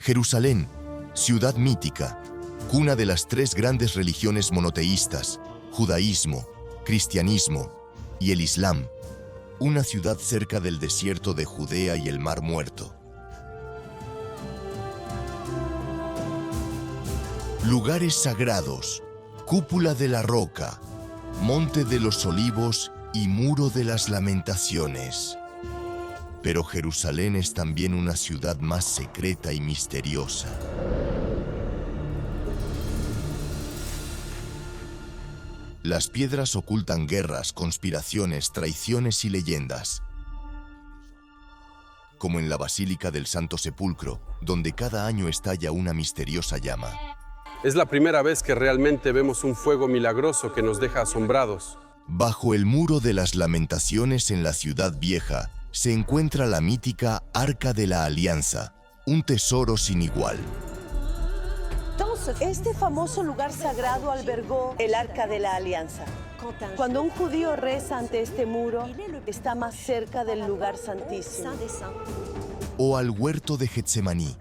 Jerusalén, ciudad mítica, cuna de las tres grandes religiones monoteístas, judaísmo, cristianismo y el Islam, una ciudad cerca del desierto de Judea y el Mar Muerto. Lugares sagrados, cúpula de la roca, monte de los olivos y muro de las lamentaciones. Pero Jerusalén es también una ciudad más secreta y misteriosa. Las piedras ocultan guerras, conspiraciones, traiciones y leyendas. Como en la Basílica del Santo Sepulcro, donde cada año estalla una misteriosa llama. Es la primera vez que realmente vemos un fuego milagroso que nos deja asombrados. Bajo el muro de las lamentaciones en la Ciudad Vieja, se encuentra la mítica Arca de la Alianza, un tesoro sin igual. Entonces, este famoso lugar sagrado albergó el Arca de la Alianza. Cuando un judío reza ante este muro, está más cerca del lugar santísimo. O al huerto de Getsemaní.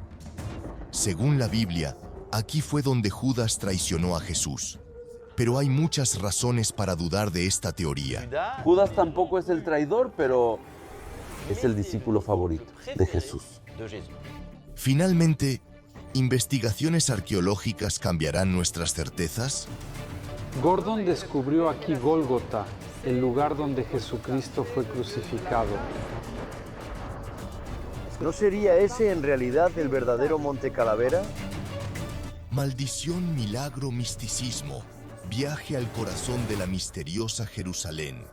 Según la Biblia, aquí fue donde Judas traicionó a Jesús. Pero hay muchas razones para dudar de esta teoría. Judas tampoco es el traidor, pero es el discípulo favorito de Jesús. Finalmente, ¿investigaciones arqueológicas cambiarán nuestras certezas? Gordon descubrió aquí Gólgota, el lugar donde Jesucristo fue crucificado. ¿No sería ese en realidad el verdadero Monte Calavera? Maldición, milagro, misticismo. Viaje al corazón de la misteriosa Jerusalén.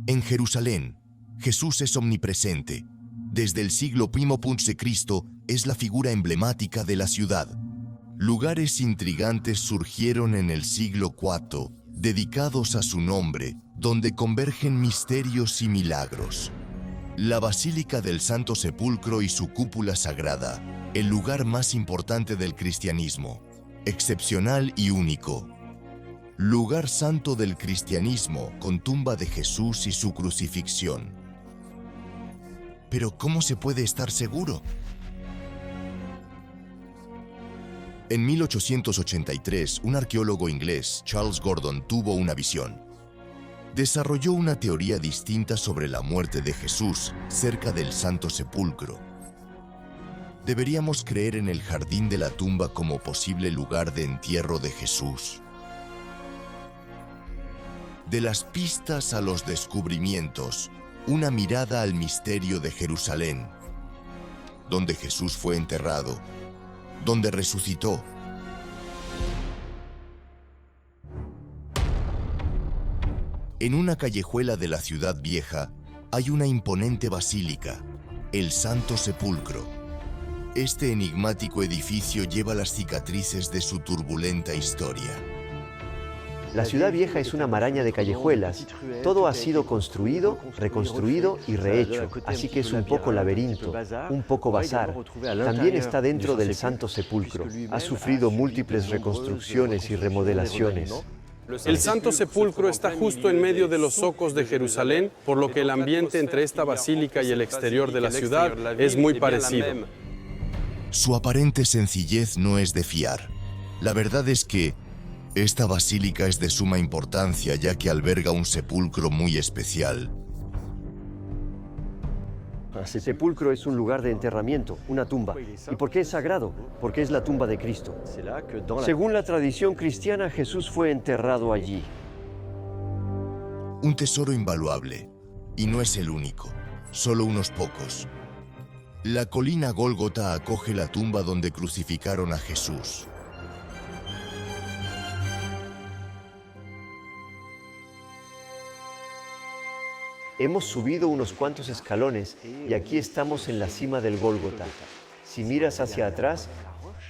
En Jerusalén, Jesús es omnipresente. Desde el siglo I.C. es la figura emblemática de la ciudad. Lugares intrigantes surgieron en el siglo IV, dedicados a su nombre, donde convergen misterios y milagros. La Basílica del Santo Sepulcro y su cúpula sagrada, el lugar más importante del cristianismo, excepcional y único. Lugar santo del cristianismo, con tumba de Jesús y su crucifixión. Pero ¿cómo se puede estar seguro? En 1883, un arqueólogo inglés, Charles Gordon, tuvo una visión. Desarrolló una teoría distinta sobre la muerte de Jesús cerca del Santo Sepulcro. ¿Deberíamos creer en el jardín de la tumba como posible lugar de entierro de Jesús? De las pistas a los descubrimientos, una mirada al misterio de Jerusalén, donde Jesús fue enterrado, donde resucitó. En una callejuela de la Ciudad Vieja hay una imponente basílica, el Santo Sepulcro. Este enigmático edificio lleva las cicatrices de su turbulenta historia. La Ciudad Vieja es una maraña de callejuelas. Todo ha sido construido, reconstruido y rehecho, así que es un poco laberinto, un poco bazar. También está dentro del Santo Sepulcro. Ha sufrido múltiples reconstrucciones y remodelaciones. El Santo Sepulcro está justo en medio de los zocos de Jerusalén, por lo que el ambiente entre esta basílica y el exterior de la ciudad es muy parecido. Su aparente sencillez no es de fiar. La verdad es que esta basílica es de suma importancia, ya que alberga un sepulcro muy especial. Ese sepulcro es un lugar de enterramiento, una tumba. ¿Y por qué es sagrado? Porque es la tumba de Cristo. Según la tradición cristiana, Jesús fue enterrado allí. Un tesoro invaluable. Y no es el único, solo unos pocos. La colina Gólgota acoge la tumba donde crucificaron a Jesús. Hemos subido unos cuantos escalones y aquí estamos en la cima del Gólgota. Si miras hacia atrás,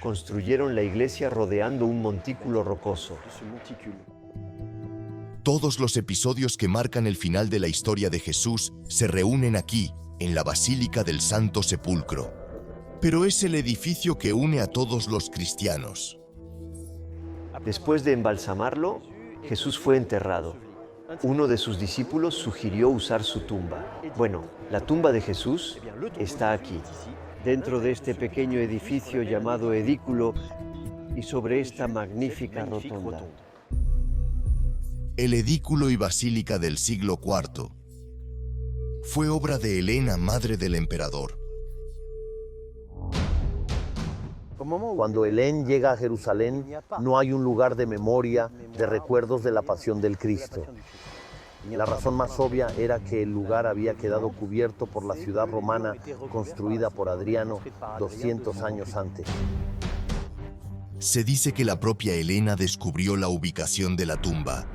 construyeron la iglesia rodeando un montículo rocoso. Todos los episodios que marcan el final de la historia de Jesús se reúnen aquí, en la Basílica del Santo Sepulcro. Pero es el edificio que une a todos los cristianos. Después de embalsamarlo, Jesús fue enterrado. Uno de sus discípulos sugirió usar su tumba. Bueno, la tumba de Jesús está aquí, dentro de este pequeño edificio llamado edículo y sobre esta magnífica rotonda. El edículo y basílica del siglo IV fue obra de Helena, madre del emperador. Cuando Helén llega a Jerusalén, no hay un lugar de memoria, de recuerdos de la pasión del Cristo. La razón más obvia era que el lugar había quedado cubierto por la ciudad romana construida por Adriano 200 años antes. Se dice que la propia Helena descubrió la ubicación de la tumba.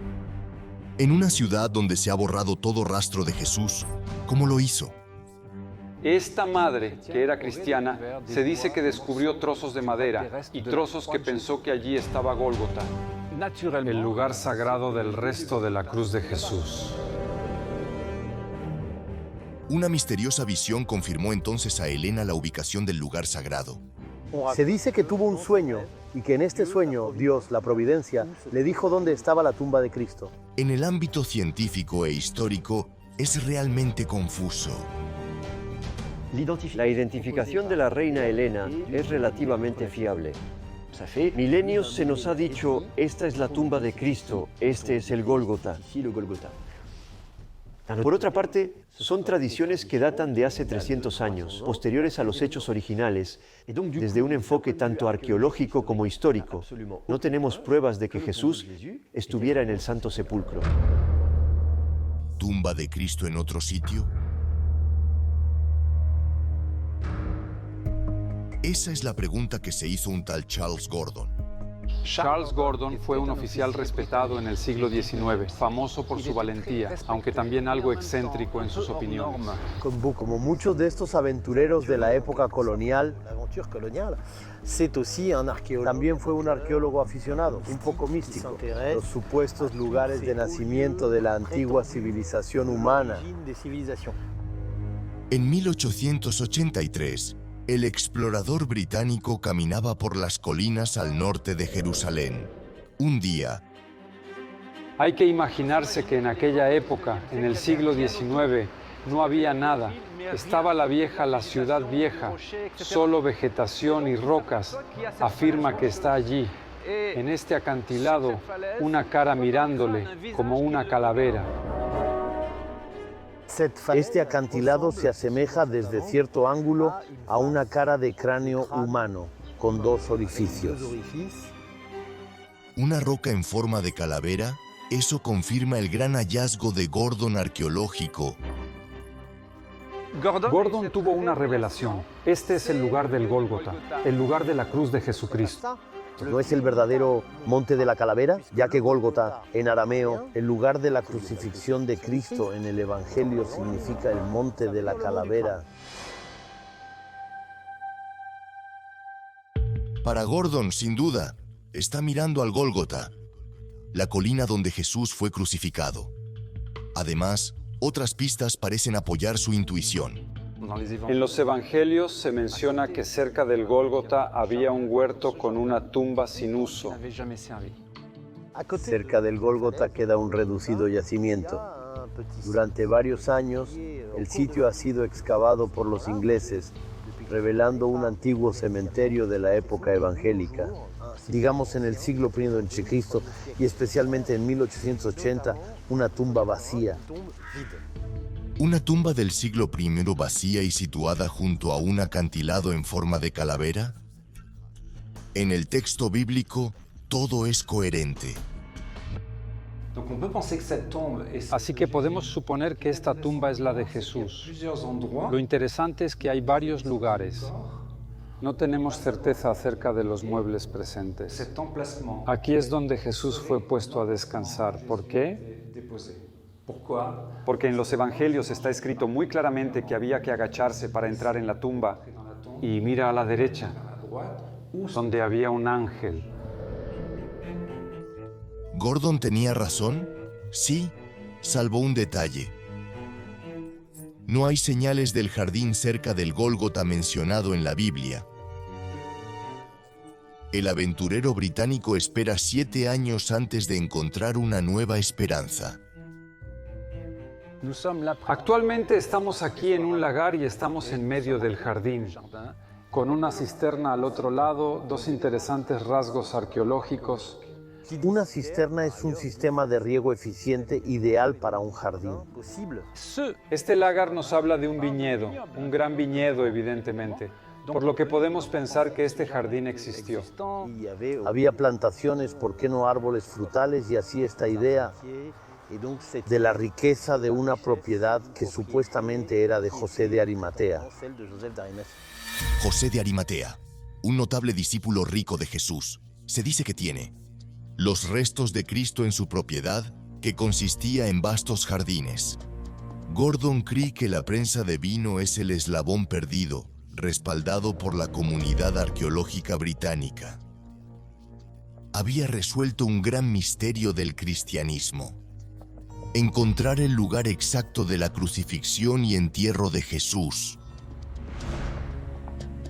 En una ciudad donde se ha borrado todo rastro de Jesús, ¿cómo lo hizo? Esta madre, que era cristiana, se dice que descubrió trozos de madera y trozos que pensó que allí estaba Gólgota, el lugar sagrado del resto de la cruz de Jesús. Una misteriosa visión confirmó entonces a Helena la ubicación del lugar sagrado. Se dice que tuvo un sueño y que en este sueño Dios, la providencia, le dijo dónde estaba la tumba de Cristo. En el ámbito científico e histórico es realmente confuso. La identificación de la reina Helena es relativamente fiable. Milenios se nos ha dicho, esta es la tumba de Cristo, este es el Gólgota. Por otra parte, son tradiciones que datan de hace 300 años, posteriores a los hechos originales, desde un enfoque tanto arqueológico como histórico. No tenemos pruebas de que Jesús estuviera en el Santo Sepulcro. ¿Tumba de Cristo en otro sitio? Esa es la pregunta que se hizo un tal Charles Gordon. Charles Gordon fue un oficial respetado en el siglo XIX, famoso por su valentía, aunque también algo excéntrico en sus opiniones. Como muchos de estos aventureros de la época colonial, también fue un arqueólogo aficionado, un poco místico. Los supuestos lugares de nacimiento de la antigua civilización humana. En 1883, el explorador británico caminaba por las colinas al norte de Jerusalén. Un día, Hay que imaginarse que en aquella época, en el siglo XIX, no había nada. Estaba la ciudad vieja, solo vegetación y rocas. Afirma que está allí, en este acantilado, una cara mirándole, como una calavera. Este acantilado se asemeja desde cierto ángulo a una cara de cráneo humano, con dos orificios. una roca en forma de calavera, eso confirma el gran hallazgo de Gordon arqueológico. Gordon tuvo una revelación. Este es el lugar del Gólgota, el lugar de la cruz de Jesucristo. ¿No es el verdadero monte de la calavera? Ya que Gólgota, en arameo, el lugar de la crucifixión de Cristo en el Evangelio significa el monte de la calavera. Para Gordon, sin duda, está mirando al Gólgota, la colina donde Jesús fue crucificado. Además, otras pistas parecen apoyar su intuición. En los evangelios se menciona que cerca del Gólgota había un huerto con una tumba sin uso. Cerca del Gólgota queda un reducido yacimiento. Durante varios años, el sitio ha sido excavado por los ingleses, revelando un antiguo cementerio de la época evangélica. Digamos en el siglo I a.C. y especialmente en 1880, una tumba vacía. ¿Una tumba del siglo I vacía y situada junto a un acantilado en forma de calavera? En el texto bíblico, todo es coherente. Así que podemos suponer que esta tumba es la de Jesús. Lo interesante es que hay varios lugares. No tenemos certeza acerca de los muebles presentes. Aquí es donde Jesús fue puesto a descansar. ¿Por qué? Porque en los evangelios está escrito muy claramente que había que agacharse para entrar en la tumba. Y mira a la derecha, donde había un ángel. ¿Gordon tenía razón? Sí, salvo un detalle. No hay señales del jardín cerca del Gólgota mencionado en la Biblia. El aventurero británico espera 7 años antes de encontrar una nueva esperanza. Actualmente estamos aquí en un lagar y estamos en medio del jardín, con una cisterna al otro lado, 2 interesantes rasgos arqueológicos. Una cisterna es un sistema de riego eficiente ideal para un jardín. Este lagar nos habla de un viñedo, un gran viñedo evidentemente, por lo que podemos pensar que este jardín existió. Había plantaciones, ¿por qué no árboles frutales? Y así esta idea de la riqueza de una propiedad que supuestamente era de José de Arimatea. José de Arimatea, un notable discípulo rico de Jesús, se dice que tiene los restos de Cristo en su propiedad, que consistía en vastos jardines. Gordon cree que la prensa de vino es el eslabón perdido, respaldado por la comunidad arqueológica británica. Había resuelto un gran misterio del cristianismo: encontrar el lugar exacto de la crucifixión y entierro de Jesús.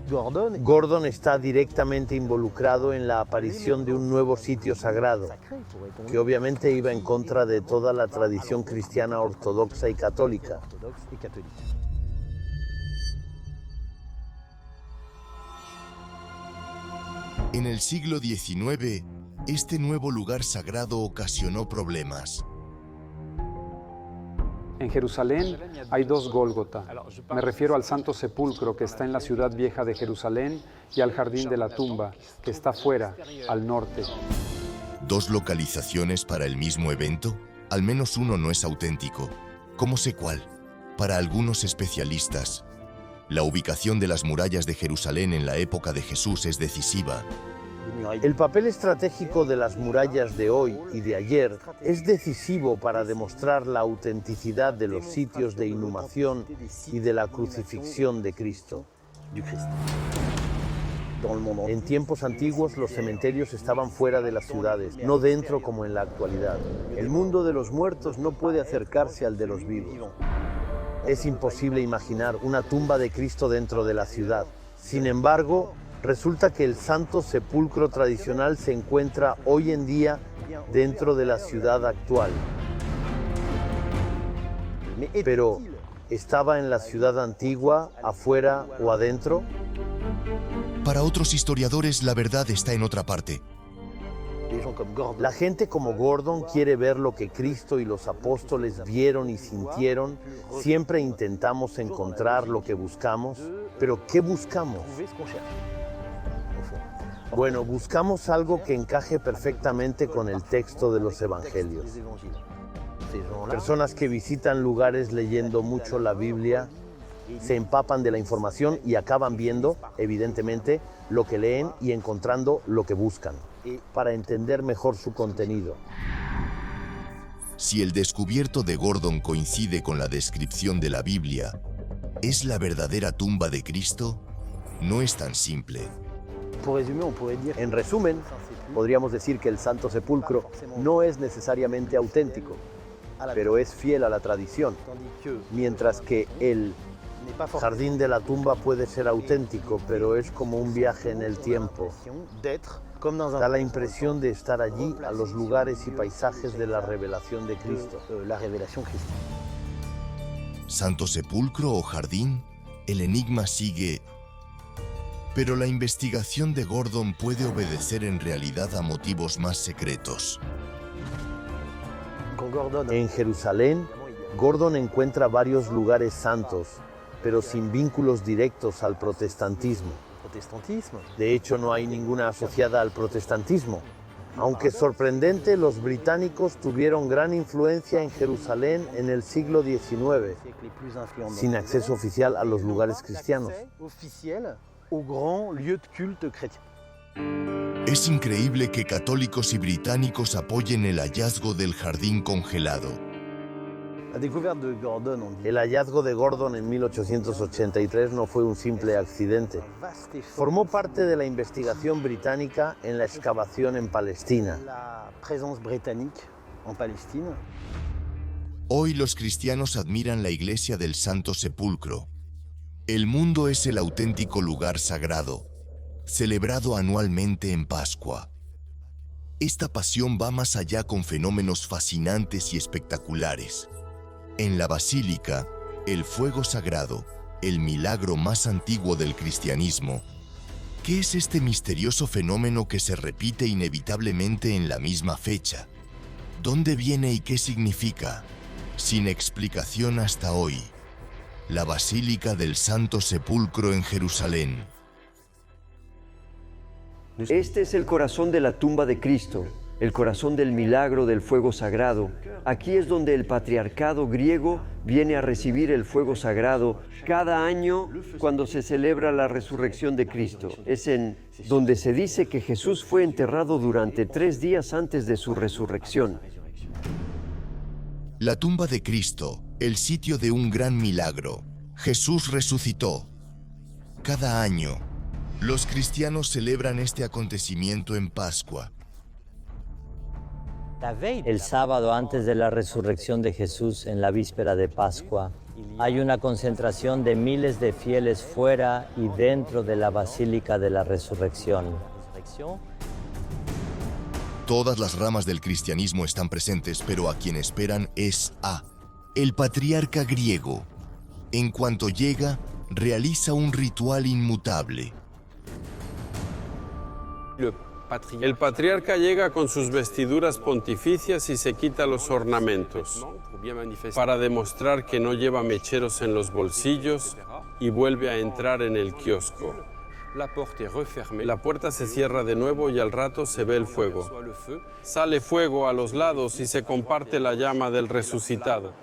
Gordon está directamente involucrado en la aparición de un nuevo sitio sagrado, que obviamente iba en contra de toda la tradición cristiana ortodoxa y católica. En el siglo XIX, este nuevo lugar sagrado ocasionó problemas. En Jerusalén hay 2 Gólgota. Me refiero al Santo Sepulcro, que está en la ciudad vieja de Jerusalén, y al Jardín de la Tumba, que está fuera, al norte. ¿2 localizaciones para el mismo evento? Al menos uno no es auténtico. ¿Cómo sé cuál? Para algunos especialistas, la ubicación de las murallas de Jerusalén en la época de Jesús es decisiva. El papel estratégico de las murallas de hoy y de ayer es decisivo para demostrar la autenticidad de los sitios de inhumación y de la crucifixión de Cristo. En tiempos antiguos los cementerios estaban fuera de las ciudades, no dentro como en la actualidad. El mundo de los muertos no puede acercarse al de los vivos. Es imposible imaginar una tumba de Cristo dentro de la ciudad. Sin embargo, resulta que el Santo Sepulcro tradicional se encuentra hoy en día dentro de la ciudad actual. Pero, ¿estaba en la ciudad antigua, afuera o adentro? Para otros historiadores, la verdad está en otra parte. La gente como Gordon quiere ver lo que Cristo y los apóstoles vieron y sintieron. Siempre intentamos encontrar lo que buscamos, pero ¿qué buscamos? Bueno, buscamos algo que encaje perfectamente con el texto de los evangelios. Personas que visitan lugares leyendo mucho la Biblia, se empapan de la información y acaban viendo, evidentemente, lo que leen y encontrando lo que buscan, para entender mejor su contenido. Si el descubierto de Gordon coincide con la descripción de la Biblia, ¿es la verdadera tumba de Cristo? No es tan simple. En resumen, podríamos decir que el Santo Sepulcro no es necesariamente auténtico, pero es fiel a la tradición, mientras que el Jardín de la Tumba puede ser auténtico, pero es como un viaje en el tiempo. Da la impresión de estar allí, a los lugares y paisajes de la revelación de Cristo. ¿Santo Sepulcro o jardín? El enigma sigue. Pero la investigación de Gordon puede obedecer en realidad a motivos más secretos. En Jerusalén, Gordon encuentra varios lugares santos, pero sin vínculos directos al protestantismo. De hecho, no hay ninguna asociada al protestantismo. Aunque sorprendente, los británicos tuvieron gran influencia en Jerusalén en el siglo XIX, sin acceso oficial a los lugares cristianos. Es increíble que católicos y británicos apoyen el hallazgo del jardín congelado. El hallazgo de Gordon en 1883 no fue un simple accidente. Formó parte de la investigación británica en la excavación en Palestina. Hoy los cristianos admiran la iglesia del Santo Sepulcro. El mundo es el auténtico lugar sagrado, celebrado anualmente en Pascua. Esta pasión va más allá con fenómenos fascinantes y espectaculares. En la basílica, el fuego sagrado, el milagro más antiguo del cristianismo. ¿Qué es este misterioso fenómeno que se repite inevitablemente en la misma fecha? ¿Dónde viene y qué significa? Sin explicación hasta hoy. La Basílica del Santo Sepulcro en Jerusalén. Este es el corazón de la tumba de Cristo, el corazón del milagro del fuego sagrado. Aquí es donde el patriarcado griego viene a recibir el fuego sagrado cada año cuando se celebra la resurrección de Cristo. Es en donde se dice que Jesús fue enterrado durante 3 días antes de su resurrección. La tumba de Cristo, el sitio de un gran milagro. Jesús resucitó. Cada año, los cristianos celebran este acontecimiento en Pascua. El sábado antes de la resurrección de Jesús, en la víspera de Pascua, hay una concentración de miles de fieles fuera y dentro de la Basílica de la Resurrección. Todas las ramas del cristianismo están presentes, pero a quien esperan es a el patriarca griego. En cuanto llega, realiza un ritual inmutable. El patriarca llega con sus vestiduras pontificias y se quita los ornamentos para demostrar que no lleva mecheros en los bolsillos y vuelve a entrar en el kiosco. La puerta se cierra de nuevo y al rato se ve el fuego. Sale fuego a los lados y se comparte la llama del resucitado.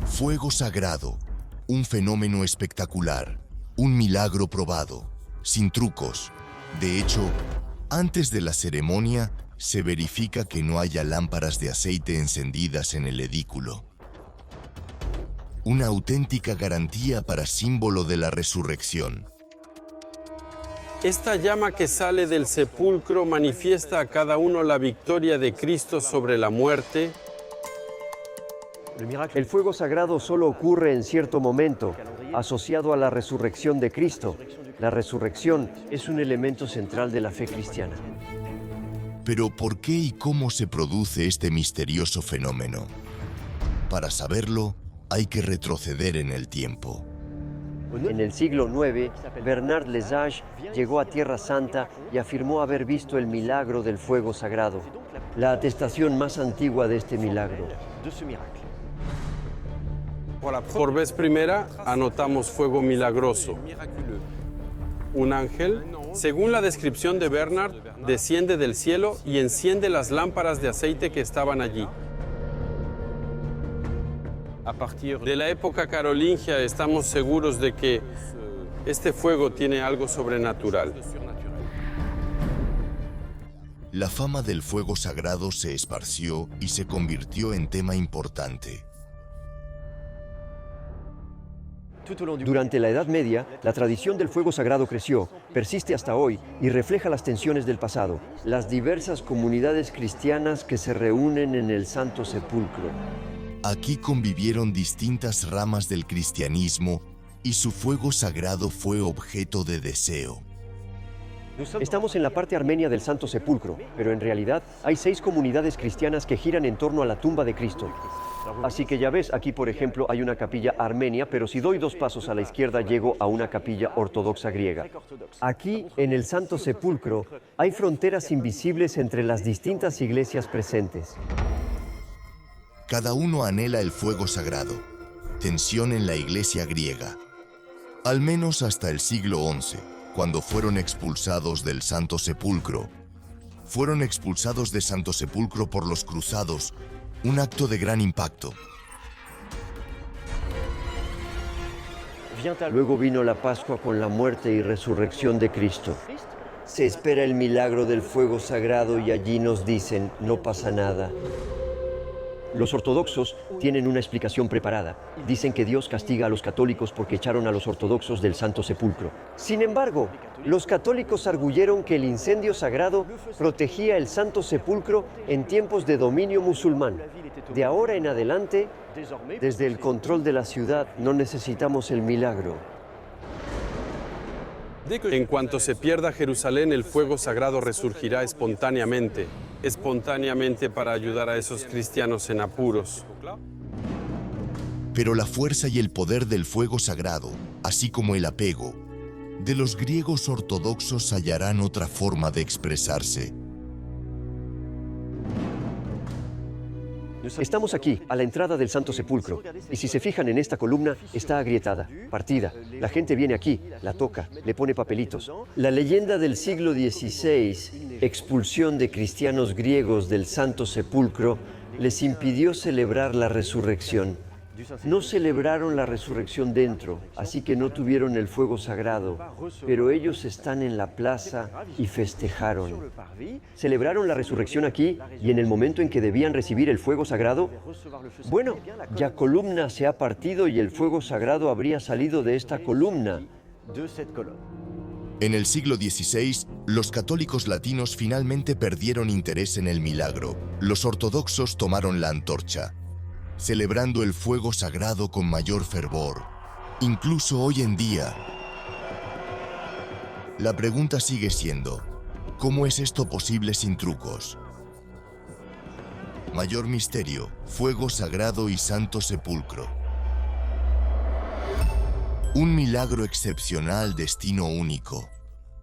Fuego sagrado, un fenómeno espectacular, un milagro probado, sin trucos. De hecho, antes de la ceremonia, se verifica que no haya lámparas de aceite encendidas en el edículo. Una auténtica garantía para símbolo de la resurrección. Esta llama que sale del sepulcro manifiesta a cada uno la victoria de Cristo sobre la muerte. El fuego sagrado solo ocurre en cierto momento, asociado a la resurrección de Cristo. La resurrección es un elemento central de la fe cristiana. Pero ¿por qué y cómo se produce este misterioso fenómeno? Para saberlo, hay que retroceder en el tiempo. En el siglo IX, Bernard Lesage llegó a Tierra Santa y afirmó haber visto el milagro del fuego sagrado, la atestación más antigua de este milagro. Por vez primera, anotamos fuego milagroso. Un ángel, según la descripción de Bernard, desciende del cielo y enciende las lámparas de aceite que estaban allí. A partir de la época carolingia estamos seguros de que este fuego tiene algo sobrenatural. La fama del fuego sagrado se esparció y se convirtió en tema importante. Durante la Edad Media, la tradición del fuego sagrado creció, persiste hasta hoy y refleja las tensiones del pasado, las diversas comunidades cristianas que se reúnen en el Santo Sepulcro. Aquí convivieron distintas ramas del cristianismo y su fuego sagrado fue objeto de deseo. Estamos en la parte armenia del Santo Sepulcro, pero en realidad hay 6 comunidades cristianas que giran en torno a la tumba de Cristo. Así que ya ves, aquí por ejemplo hay una capilla armenia, pero si doy 2 pasos a la izquierda llego a una capilla ortodoxa griega. Aquí, en el Santo Sepulcro, hay fronteras invisibles entre las distintas iglesias presentes. Cada uno anhela el fuego sagrado. Tensión en la iglesia griega. Al menos hasta el siglo XI, cuando fueron expulsados del Santo Sepulcro. Fueron expulsados de Santo Sepulcro por los cruzados, un acto de gran impacto. Luego vino la Pascua con la muerte y resurrección de Cristo. Se espera el milagro del fuego sagrado y allí nos dicen, no pasa nada. Los ortodoxos tienen una explicación preparada. Dicen que Dios castiga a los católicos porque echaron a los ortodoxos del Santo Sepulcro. Sin embargo, los católicos arguyeron que el incendio sagrado protegía el Santo Sepulcro en tiempos de dominio musulmán. De ahora en adelante, desde el control de la ciudad, no necesitamos el milagro. En cuanto se pierda Jerusalén, el fuego sagrado resurgirá espontáneamente para ayudar a esos cristianos en apuros. Pero la fuerza y el poder del fuego sagrado, así como el apego, de los griegos ortodoxos hallarán otra forma de expresarse. Estamos aquí, a la entrada del Santo Sepulcro, y si se fijan en esta columna, está agrietada, partida. La gente viene aquí, la toca, le pone papelitos. La leyenda del siglo XVI, expulsión de cristianos griegos del Santo Sepulcro, les impidió celebrar la resurrección. No celebraron la resurrección dentro, así que no tuvieron el fuego sagrado, pero ellos están en la plaza y festejaron. ¿Celebraron la resurrección aquí y en el momento en que debían recibir el fuego sagrado? Bueno, ya columna se ha partido y el fuego sagrado habría salido de esta columna. En el siglo XVI, los católicos latinos finalmente perdieron interés en el milagro. Los ortodoxos tomaron la antorcha, celebrando el fuego sagrado con mayor fervor. Incluso hoy en día, la pregunta sigue siendo, ¿cómo es esto posible sin trucos? Mayor misterio, fuego sagrado y Santo Sepulcro. Un milagro excepcional, destino único.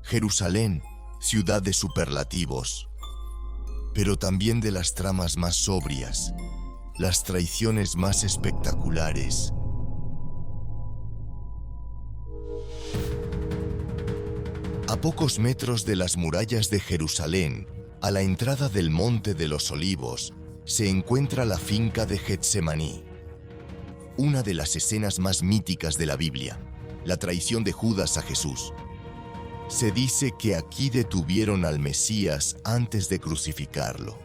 Jerusalén, ciudad de superlativos, pero también de las tramas más sobrias, las traiciones más espectaculares. A pocos metros de las murallas de Jerusalén, a la entrada del Monte de los Olivos, se encuentra la finca de Getsemaní. Una de las escenas más míticas de la Biblia, la traición de Judas a Jesús. Se dice que aquí detuvieron al Mesías antes de crucificarlo.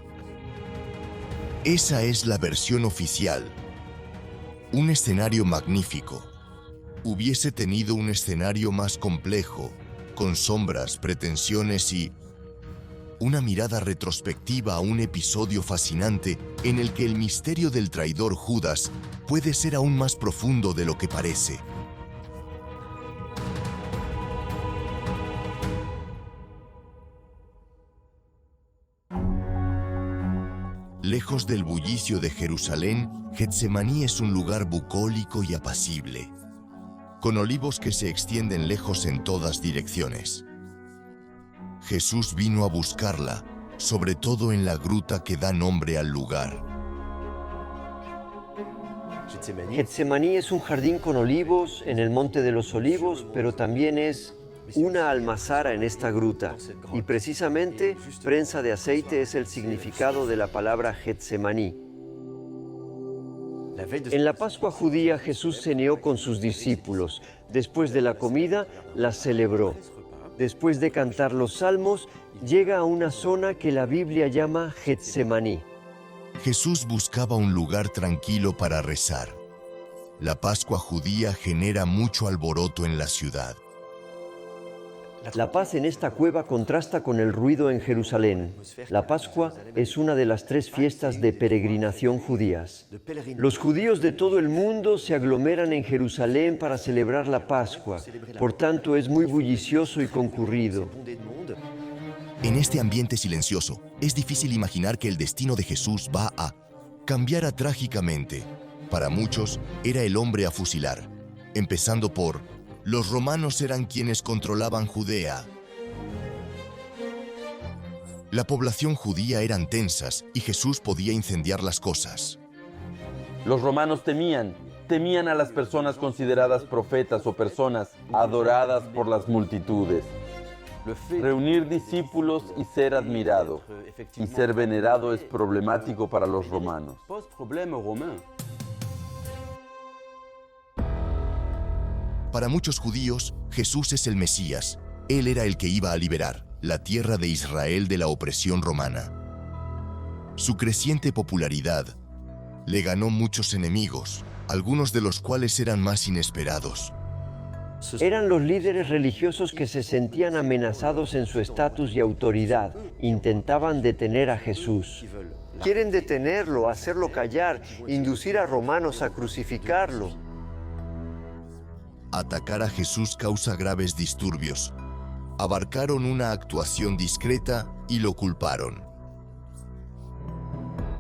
Esa es la versión oficial. Un escenario magnífico. Hubiese tenido un escenario más complejo, con sombras, pretensiones y una mirada retrospectiva a un episodio fascinante en el que el misterio del traidor Judas puede ser aún más profundo de lo que parece. Lejos del bullicio de Jerusalén, Getsemaní es un lugar bucólico y apacible, con olivos que se extienden lejos en todas direcciones. Jesús vino a buscarla, sobre todo en la gruta que da nombre al lugar. Getsemaní es un jardín con olivos en el Monte de los Olivos, pero también es una almazara en esta gruta. Y precisamente, prensa de aceite es el significado de la palabra Getsemaní. En la Pascua judía, Jesús ceneó con sus discípulos. Después de la comida, la celebró. Después de cantar los salmos, llega a una zona que la Biblia llama Getsemaní. Jesús buscaba un lugar tranquilo para rezar. La Pascua judía genera mucho alboroto en la ciudad. La paz en esta cueva contrasta con el ruido en Jerusalén. La Pascua es una de las 3 fiestas de peregrinación judías. Los judíos de todo el mundo se aglomeran en Jerusalén para celebrar la Pascua. Por tanto, es muy bullicioso y concurrido. En este ambiente silencioso, es difícil imaginar que el destino de Jesús va a cambiar trágicamente. Para muchos, era el hombre a fusilar, empezando por: los romanos eran quienes controlaban Judea. La población judía eran tensas y Jesús podía incendiar las cosas. Los romanos temían temían a las personas consideradas profetas o personas adoradas por las multitudes. Reunir discípulos y ser admirado y ser venerado es problemático para los romanos. Para muchos judíos, Jesús es el Mesías. Él era el que iba a liberar la tierra de Israel de la opresión romana. Su creciente popularidad le ganó muchos enemigos, algunos de los cuales eran más inesperados. Eran los líderes religiosos que se sentían amenazados en su estatus y autoridad. Intentaban detener a Jesús. Quieren detenerlo, hacerlo callar, inducir a romanos a crucificarlo. Atacar a Jesús causa graves disturbios. Abarcaron una actuación discreta y lo culparon.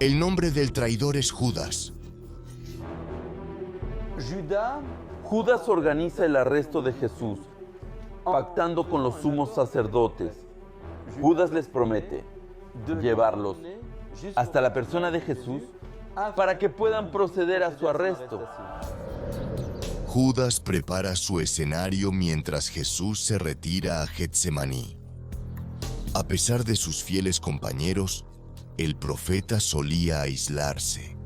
El nombre del traidor es Judas. Judas organiza el arresto de Jesús, pactando con los sumos sacerdotes. Judas les promete llevarlos hasta la persona de Jesús para que puedan proceder a su arresto. Judas prepara su escenario mientras Jesús se retira a Getsemaní. A pesar de sus fieles compañeros, el profeta solía aislarse.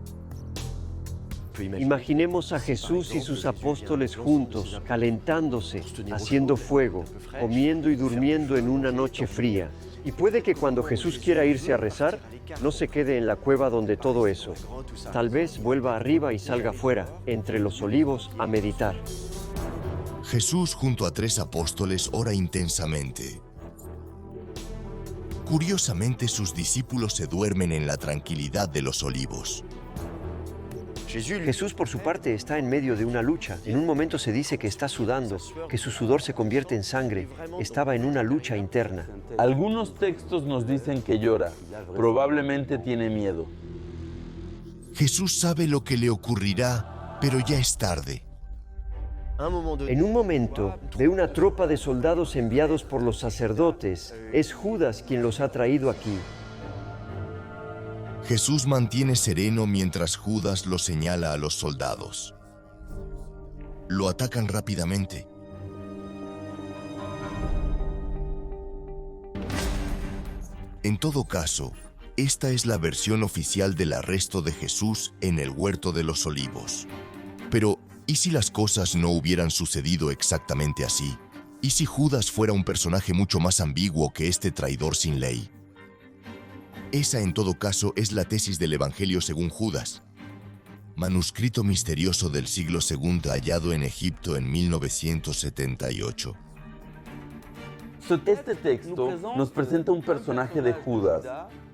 Imaginemos a Jesús y sus apóstoles juntos, calentándose, haciendo fuego, comiendo y durmiendo en una noche fría. Y puede que cuando Jesús quiera irse a rezar, no se quede en la cueva donde todo eso. Tal vez vuelva arriba y salga fuera, entre los olivos, a meditar. Jesús junto a 3 apóstoles ora intensamente. Curiosamente, sus discípulos se duermen en la tranquilidad de los olivos. Jesús, por su parte, está en medio de una lucha. En un momento se dice que está sudando, que su sudor se convierte en sangre. Estaba en una lucha interna. Algunos textos nos dicen que llora. Probablemente tiene miedo. Jesús sabe lo que le ocurrirá, pero ya es tarde. En un momento, ve una tropa de soldados enviados por los sacerdotes. Es Judas quien los ha traído aquí. Jesús mantiene sereno mientras Judas lo señala a los soldados. Lo atacan rápidamente. En todo caso, esta es la versión oficial del arresto de Jesús en el Huerto de los Olivos. Pero, ¿y si las cosas no hubieran sucedido exactamente así? ¿Y si Judas fuera un personaje mucho más ambiguo que este traidor sin ley? Esa, en todo caso, es la tesis del Evangelio según Judas, manuscrito misterioso del siglo II hallado en Egipto en 1978. Este texto nos presenta un personaje de Judas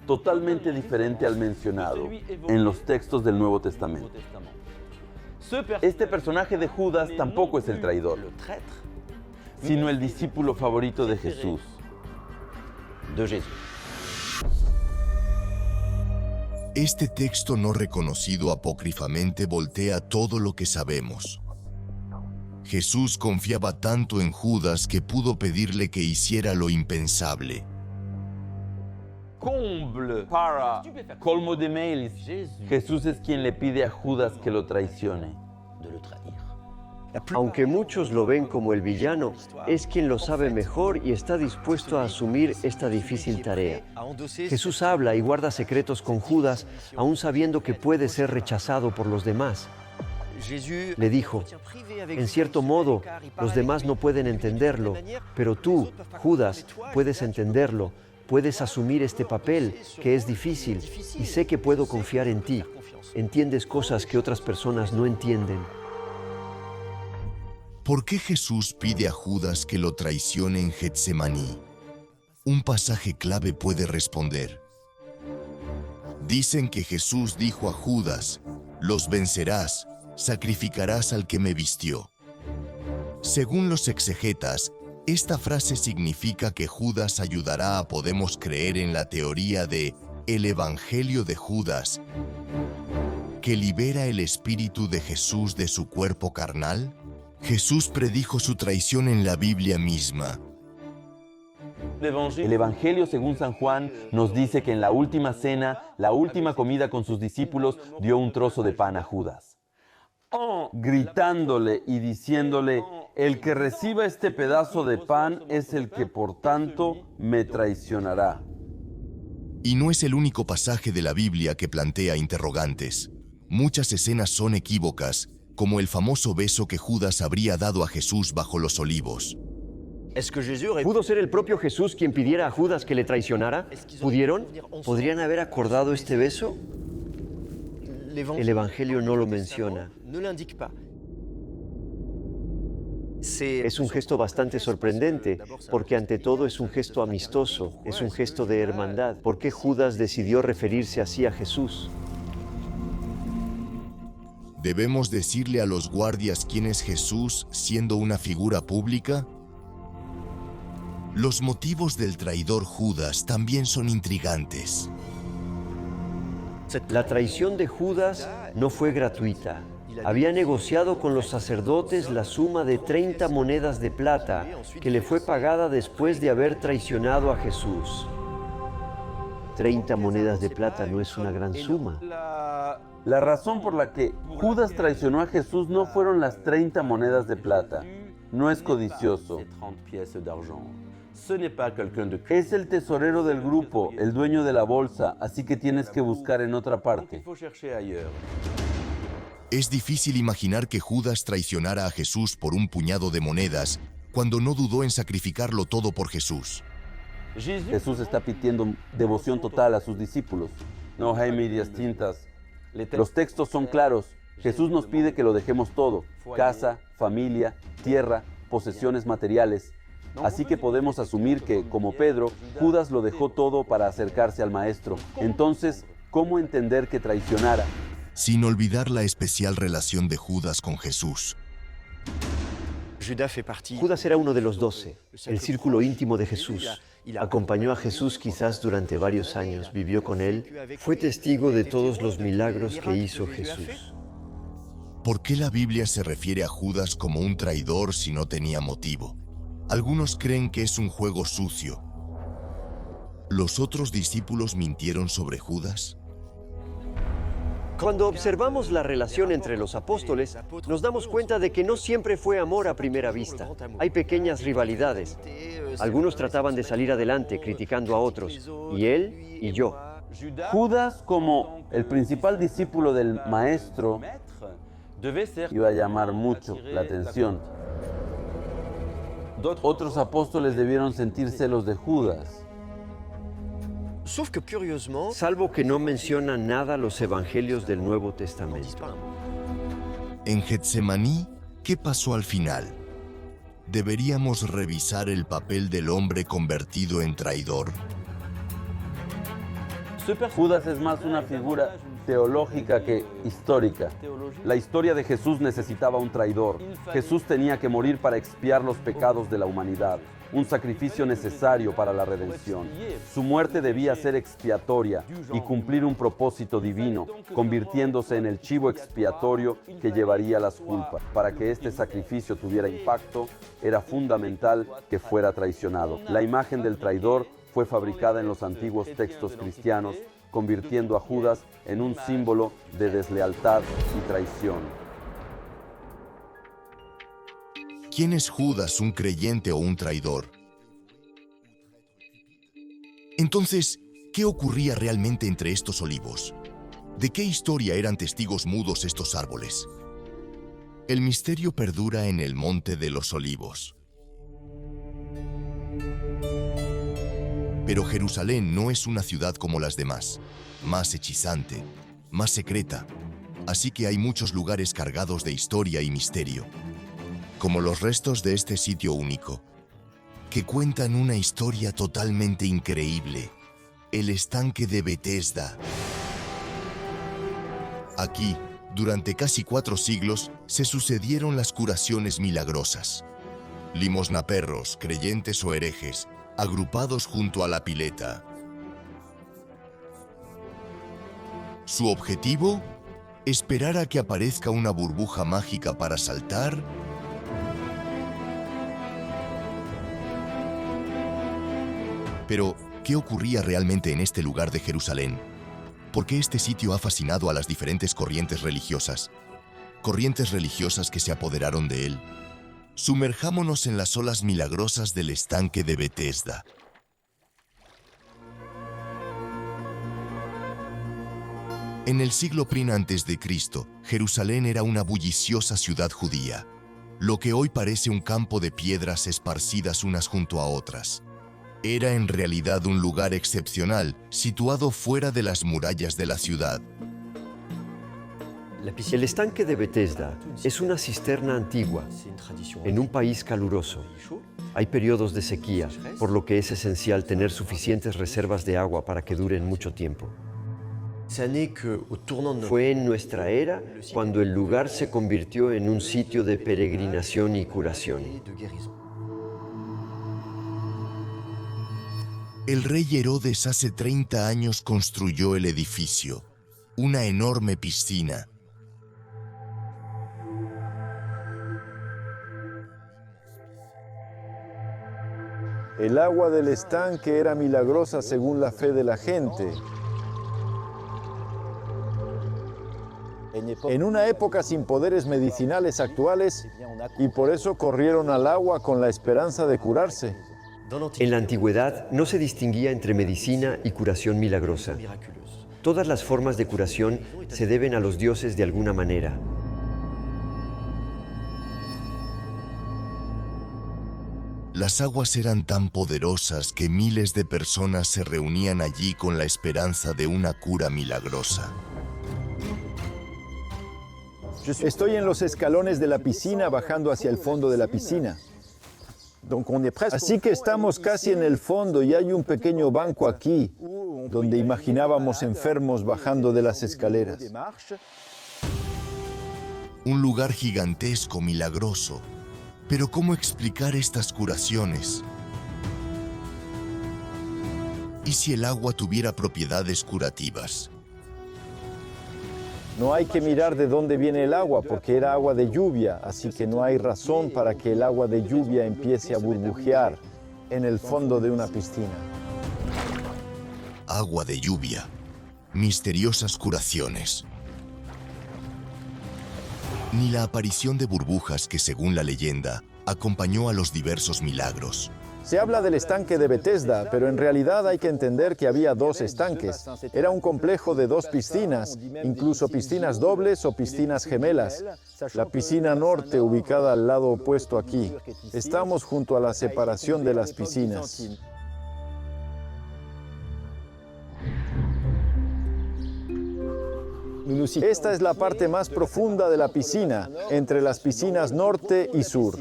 totalmente diferente al mencionado en los textos del Nuevo Testamento. Este personaje de Judas tampoco es el traidor, sino el discípulo favorito de Jesús. Este texto no reconocido apócrifamente voltea todo lo que sabemos. Jesús confiaba tanto en Judas que pudo pedirle que hiciera lo impensable. Colmo de males. Jesús es quien le pide a Judas que lo traicione. Aunque muchos lo ven como el villano, es quien lo sabe mejor y está dispuesto a asumir esta difícil tarea. Jesús habla y guarda secretos con Judas, aún sabiendo que puede ser rechazado por los demás. Le dijo, en cierto modo, los demás no pueden entenderlo, pero tú, Judas, puedes entenderlo, puedes asumir este papel que es difícil y sé que puedo confiar en ti. Entiendes cosas que otras personas no entienden. ¿Por qué Jesús pide a Judas que lo traicione en Getsemaní? Un pasaje clave puede responder. Dicen que Jesús dijo a Judas, «Los vencerás, sacrificarás al que me vistió». Según los exegetas, esta frase significa que Judas ayudará a Podemos creer en la teoría de el Evangelio de Judas, que libera el espíritu de Jesús de su cuerpo carnal. Jesús predijo su traición en la Biblia misma. El Evangelio según San Juan nos dice que en la última cena, la última comida con sus discípulos, dio un trozo de pan a Judas. gritándole y diciéndole: el que reciba este pedazo de pan es el que por tanto me traicionará. Y no es el único pasaje de la Biblia que plantea interrogantes. Muchas escenas son equívocas, como el famoso beso que Judas habría dado a Jesús bajo los olivos. ¿Pudo ser el propio Jesús quien pidiera a Judas que le traicionara? ¿Pudieron? ¿Podrían haber acordado este beso? El Evangelio no lo menciona. Es un gesto bastante sorprendente, porque ante todo es un gesto amistoso, es un gesto de hermandad. ¿Por qué Judas decidió referirse así a Jesús? ¿Debemos decirle a los guardias quién es Jesús siendo una figura pública? Los motivos del traidor Judas también son intrigantes. La traición de Judas no fue gratuita. Había negociado con los sacerdotes la suma de 30 monedas de plata que le fue pagada después de haber traicionado a Jesús. 30 monedas de plata no es una gran suma. La razón por la que Judas traicionó a Jesús no fueron las 30 monedas de plata. No es codicioso. Es el tesorero del grupo, el dueño de la bolsa, así que tienes que buscar en otra parte. Es difícil imaginar que Judas traicionara a Jesús por un puñado de monedas cuando no dudó en sacrificarlo todo por Jesús. Jesús está pidiendo devoción total a sus discípulos. No hay medias tintas. Los textos son claros. Jesús nos pide que lo dejemos todo: casa, familia, tierra, posesiones materiales. Así que podemos asumir que, como Pedro, Judas lo dejó todo para acercarse al Maestro. Entonces, ¿cómo entender que traicionara? Sin olvidar la especial relación de Judas con Jesús. Judas era uno de los 12, el círculo íntimo de Jesús. Acompañó a Jesús quizás durante varios años, vivió con él, fue testigo de todos los milagros que hizo Jesús. ¿Por qué la Biblia se refiere a Judas como un traidor si no tenía motivo? Algunos creen que es un juego sucio. ¿Los otros discípulos mintieron sobre Judas? Cuando observamos la relación entre los apóstoles, nos damos cuenta de que no siempre fue amor a primera vista. Hay pequeñas rivalidades. Algunos trataban de salir adelante criticando a otros, y él y yo. Judas, como el principal discípulo del Maestro, iba a llamar mucho la atención. Otros apóstoles debieron sentir celos de Judas. Salvo que no menciona nada los evangelios del Nuevo Testamento. En Getsemaní, ¿qué pasó al final? ¿Deberíamos revisar el papel del hombre convertido en traidor? Judas es más una figura teológica que histórica. La historia de Jesús necesitaba un traidor. Jesús tenía que morir para expiar los pecados de la humanidad, un sacrificio necesario para la redención. Su muerte debía ser expiatoria y cumplir un propósito divino, convirtiéndose en el chivo expiatorio que llevaría las culpas. Para que este sacrificio tuviera impacto, era fundamental que fuera traicionado. La imagen del traidor fue fabricada en los antiguos textos cristianos, convirtiendo a Judas en un símbolo de deslealtad y traición. ¿Quién es Judas, un creyente o un traidor? Entonces, ¿qué ocurría realmente entre estos olivos? ¿De qué historia eran testigos mudos estos árboles? El misterio perdura en el Monte de los Olivos. Pero Jerusalén no es una ciudad como las demás, más hechizante, más secreta, así que hay muchos lugares cargados de historia y misterio, como los restos de este sitio único, que cuentan una historia totalmente increíble, el estanque de Betesda. Aquí, durante casi 4 siglos, se sucedieron las curaciones milagrosas. Limosnaperros, creyentes o herejes, agrupados junto a la pileta. Su objetivo: esperar a que aparezca una burbuja mágica para saltar Pero, ¿qué ocurría realmente en este lugar de Jerusalén? ¿Por qué este sitio ha fascinado a las diferentes corrientes religiosas? corrientes religiosas que se apoderaron de él. Sumerjámonos en las olas milagrosas del estanque de Betesda. En el siglo I a.C., Jerusalén era una bulliciosa ciudad judía, lo que hoy parece un campo de piedras esparcidas unas junto a otras. Era en realidad un lugar excepcional, situado fuera de las murallas de la ciudad. El estanque de Betesda es una cisterna antigua en un país caluroso. Hay periodos de sequía, por lo que es esencial tener suficientes reservas de agua para que duren mucho tiempo. Fue en nuestra era cuando el lugar se convirtió en un sitio de peregrinación y curación. El rey Herodes hace 30 años construyó el edificio, una enorme piscina. El agua del estanque era milagrosa según la fe de la gente. En una época sin poderes medicinales actuales, y por eso corrieron al agua con la esperanza de curarse. En la antigüedad no se distinguía entre medicina y curación milagrosa. Todas las formas de curación se deben a los dioses de alguna manera. Las aguas eran tan poderosas que miles de personas se reunían allí con la esperanza de una cura milagrosa. Estoy en los escalones de la piscina bajando hacia el fondo de la piscina. Así que estamos casi en el fondo y hay un pequeño banco aquí, donde imaginábamos enfermos bajando de las escaleras. Un lugar gigantesco, milagroso. Pero ¿cómo explicar estas curaciones? ¿Y si el agua tuviera propiedades curativas? No hay que mirar de dónde viene el agua, porque era agua de lluvia, así que no hay razón para que el agua de lluvia empiece a burbujear en el fondo de una piscina. Agua de lluvia. Misteriosas curaciones. Ni la aparición de burbujas que, según la leyenda, acompañó a los diversos milagros. Se habla del estanque de Betesda, pero en realidad hay que entender que había dos estanques. Era un complejo de dos piscinas, incluso piscinas dobles o piscinas gemelas. La piscina norte, ubicada al lado opuesto aquí. Estamos junto a la separación de las piscinas. Esta es la parte más profunda de la piscina, entre las piscinas norte y sur.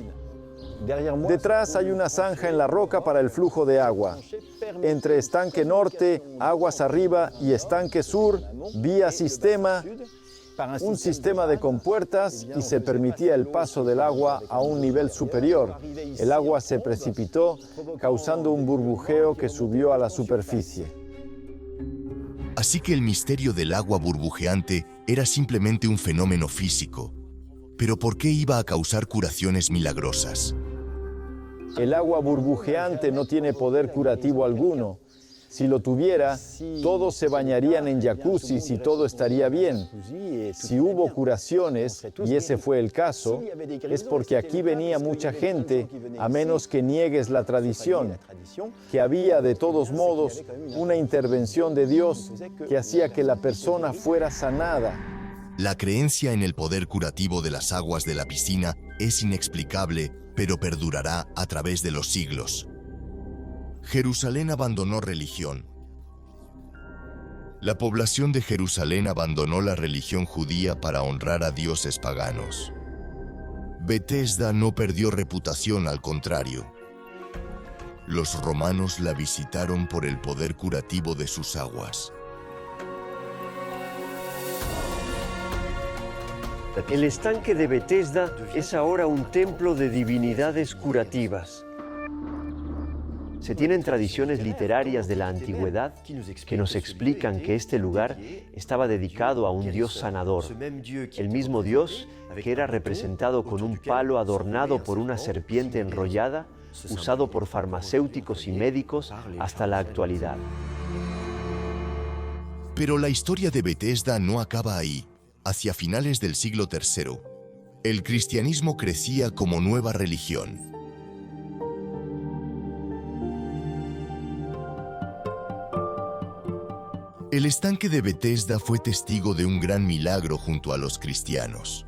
Detrás hay una zanja en la roca para el flujo de agua. Entre estanque norte, aguas arriba, y estanque sur, vía sistema, un sistema de compuertas, y se permitía el paso del agua a un nivel superior. El agua se precipitó, causando un burbujeo que subió a la superficie. Así que el misterio del agua burbujeante era simplemente un fenómeno físico. ¿Pero por qué iba a causar curaciones milagrosas? El agua burbujeante no tiene poder curativo alguno. Si lo tuviera, todos se bañarían en jacuzzis y todo estaría bien. Si hubo curaciones, y ese fue el caso, es porque aquí venía mucha gente, a menos que niegues la tradición, que había de todos modos una intervención de Dios que hacía que la persona fuera sanada. La creencia en el poder curativo de las aguas de la piscina es inexplicable, pero perdurará a través de los siglos. Jerusalén abandonó religión. La población de Jerusalén abandonó la religión judía para honrar a dioses paganos. Betesda no perdió reputación, al contrario. Los romanos la visitaron por el poder curativo de sus aguas. El estanque de Betesda es ahora un templo de divinidades curativas. Se tienen tradiciones literarias de la antigüedad que nos explican que este lugar estaba dedicado a un dios sanador, el mismo dios que era representado con un palo adornado por una serpiente enrollada, usado por farmacéuticos y médicos hasta la actualidad. Pero la historia de Betesda no acaba ahí. Hacia finales del siglo III, El cristianismo crecía como nueva religión. El estanque de Betesda fue testigo de un gran milagro junto a los cristianos,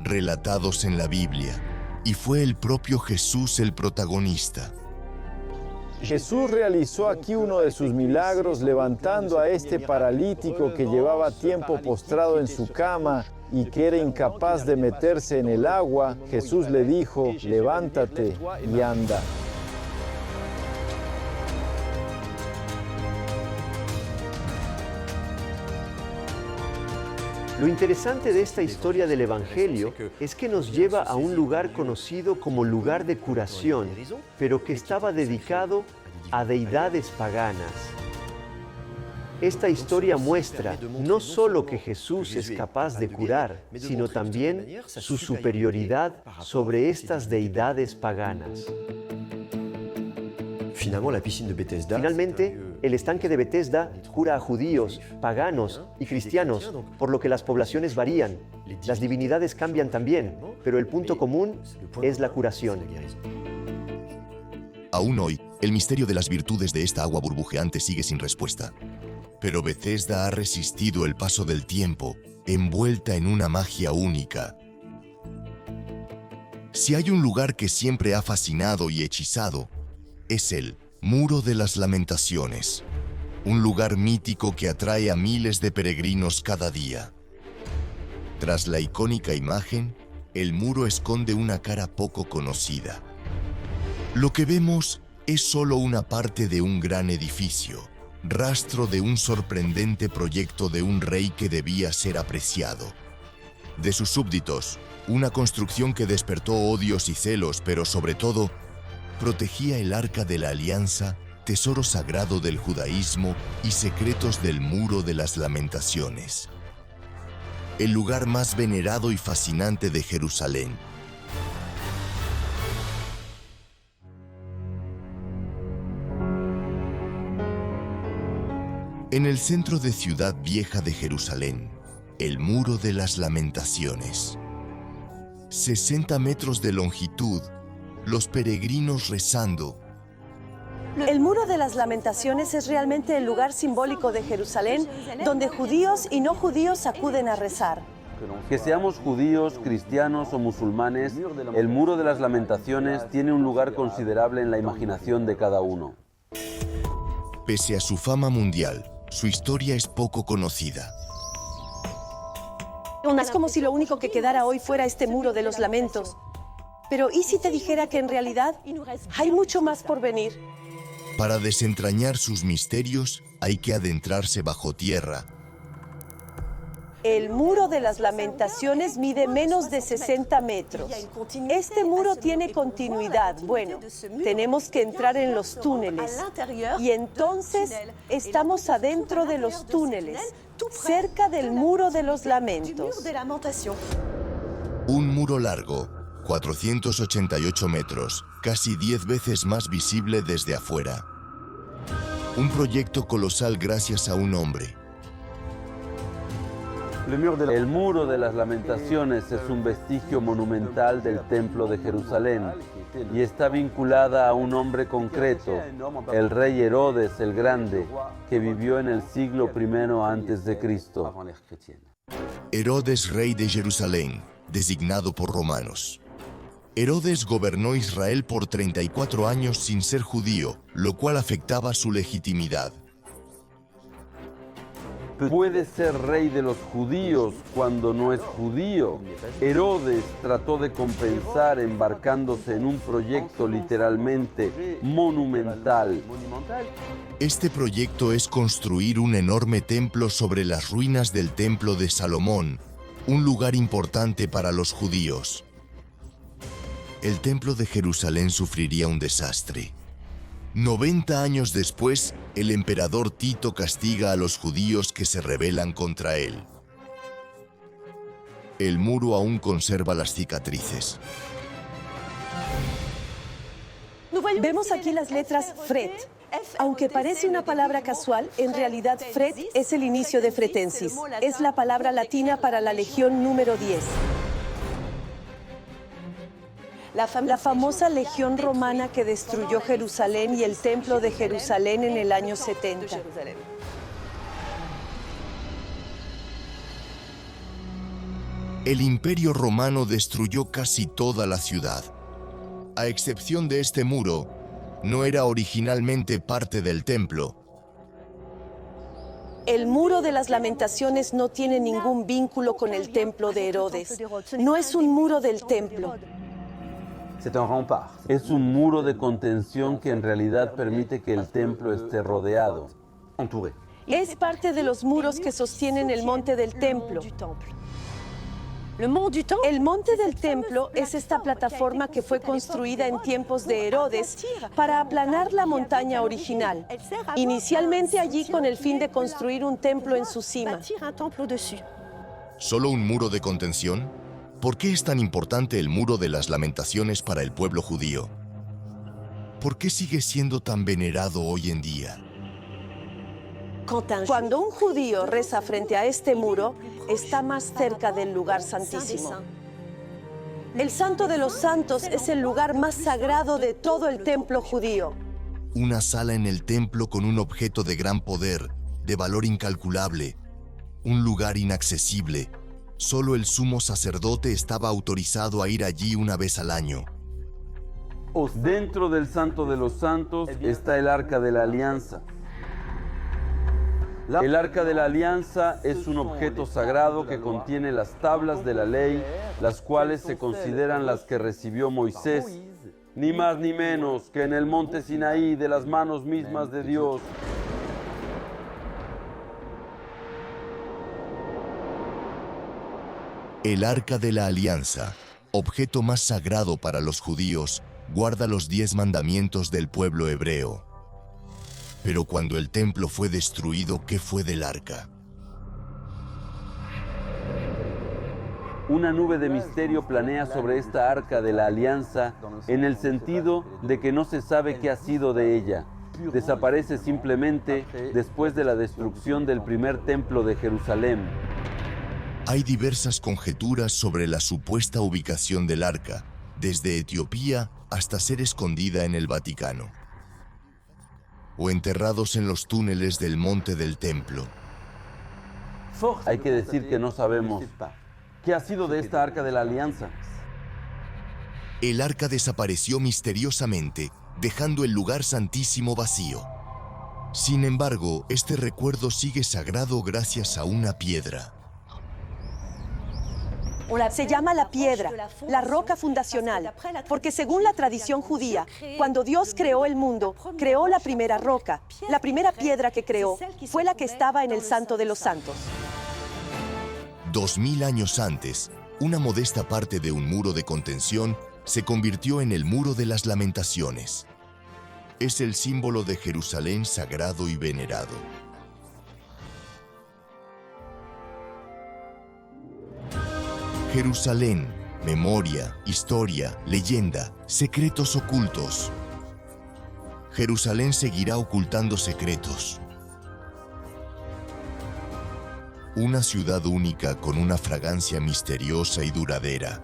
relatados en la Biblia, y fue el propio Jesús el protagonista. Jesús realizó aquí uno de sus milagros levantando a este paralítico que llevaba tiempo postrado en su cama y que era incapaz de meterse en el agua. Jesús le dijo, levántate y anda. Lo interesante de esta historia del Evangelio es que nos lleva a un lugar conocido como lugar de curación, pero que estaba dedicado a deidades paganas. Esta historia muestra no solo que Jesús es capaz de curar, sino también su superioridad sobre estas deidades paganas. Finalmente, el estanque de Betesda cura a judíos, paganos y cristianos, por lo que las poblaciones varían. Las divinidades cambian también, pero el punto común es la curación. Aún hoy, el misterio de las virtudes de esta agua burbujeante sigue sin respuesta. Pero Betesda ha resistido el paso del tiempo, envuelta en una magia única. Si hay un lugar que siempre ha fascinado y hechizado, es el Muro de las Lamentaciones, un lugar mítico que atrae a miles de peregrinos cada día. Tras la icónica imagen, el muro esconde una cara poco conocida. Lo que vemos es solo una parte de un gran edificio, rastro de un sorprendente proyecto de un rey que debía ser apreciado. De sus súbditos, una construcción que despertó odios y celos, pero sobre todo, protegía el Arca de la Alianza, tesoro sagrado del judaísmo y secretos del Muro de las Lamentaciones. El lugar más venerado y fascinante de Jerusalén. En el centro de Ciudad Vieja de Jerusalén, el Muro de las Lamentaciones. 60 metros de longitud, los peregrinos rezando. El Muro de las Lamentaciones es realmente el lugar simbólico de Jerusalén, donde judíos y no judíos acuden a rezar. Que seamos judíos, cristianos o musulmanes, el Muro de las Lamentaciones tiene un lugar considerable en la imaginación de cada uno. Pese a su fama mundial, su historia es poco conocida. Es como si lo único que quedara hoy fuera este Muro de los Lamentos. Pero ¿y si te dijera que en realidad hay mucho más por venir? Para desentrañar sus misterios, hay que adentrarse bajo tierra. El Muro de las Lamentaciones mide menos de 60 metros. Este muro tiene continuidad. Bueno, tenemos que entrar en los túneles. Y entonces estamos adentro de los túneles, cerca del Muro de los Lamentos. Un muro largo, 488 metros, casi 10 veces más visible desde afuera. Un proyecto colosal gracias a un hombre. El Muro de las Lamentaciones es un vestigio monumental del Templo de Jerusalén y está vinculada a un hombre concreto, el rey Herodes el Grande, que vivió en el siglo I a.C. Herodes, rey de Jerusalén, designado por romanos. Herodes gobernó Israel por 34 años sin ser judío, lo cual afectaba su legitimidad. Puede ser rey de los judíos cuando no es judío. Herodes trató de compensar embarcándose en un proyecto literalmente monumental. Este proyecto es construir un enorme templo sobre las ruinas del Templo de Salomón, un lugar importante para los judíos. El Templo de Jerusalén sufriría un desastre. 90 años después, el emperador Tito castiga a los judíos que se rebelan contra él. El muro aún conserva las cicatrices. Vemos aquí las letras Fret. Aunque parece una palabra casual, en realidad Fret es el inicio de Fretensis. Es la palabra latina para la legión número 10. La famosa legión romana que destruyó Jerusalén y el templo de Jerusalén en el año 70. El Imperio Romano destruyó casi toda la ciudad. A excepción de este muro, no era originalmente parte del templo. El muro de las lamentaciones no tiene ningún vínculo con el templo de Herodes. No es un muro del templo. Es un muro de contención que en realidad permite que el templo esté rodeado. Es parte de los muros que sostienen el monte del templo. El monte del templo es esta plataforma que fue construida en tiempos de Herodes para aplanar la montaña original, inicialmente allí con el fin de construir un templo en su cima. ¿Solo un muro de contención? ¿Por qué es tan importante el muro de las lamentaciones para el pueblo judío? ¿Por qué sigue siendo tan venerado hoy en día? Cuando un judío reza frente a este muro, está más cerca del lugar santísimo. El Santo de los Santos es el lugar más sagrado de todo el templo judío. Una sala en el templo con un objeto de gran poder, de valor incalculable, un lugar inaccesible. Solo el sumo sacerdote estaba autorizado a ir allí una vez al año. Dentro del Santo de los Santos está el Arca de la Alianza. El Arca de la Alianza es un objeto sagrado que contiene las tablas de la ley, las cuales se consideran las que recibió Moisés, ni más ni menos que en el monte Sinaí de las manos mismas de Dios. El Arca de la Alianza, objeto más sagrado para los judíos, guarda los 10 mandamientos del pueblo hebreo. Pero cuando el templo fue destruido, ¿qué fue del arca? Una nube de misterio planea sobre esta Arca de la Alianza en el sentido de que no se sabe qué ha sido de ella. Desaparece simplemente después de la destrucción del primer templo de Jerusalén. Hay diversas conjeturas sobre la supuesta ubicación del arca, desde Etiopía hasta ser escondida en el Vaticano, o enterrados en los túneles del monte del templo. Hay que decir que no sabemos qué ha sido de esta Arca de la Alianza. El arca desapareció misteriosamente, dejando el lugar santísimo vacío. Sin embargo, este recuerdo sigue sagrado gracias a una piedra. Se llama la piedra, la roca fundacional, porque según la tradición judía, cuando Dios creó el mundo, creó la primera roca. La primera piedra que creó fue la que estaba en el Santo de los Santos. 2000 años antes, una modesta parte de un muro de contención se convirtió en el Muro de las Lamentaciones. Es el símbolo de Jerusalén sagrado y venerado. Jerusalén, memoria, historia, leyenda, secretos ocultos. Jerusalén seguirá ocultando secretos. Una ciudad única con una fragancia misteriosa y duradera.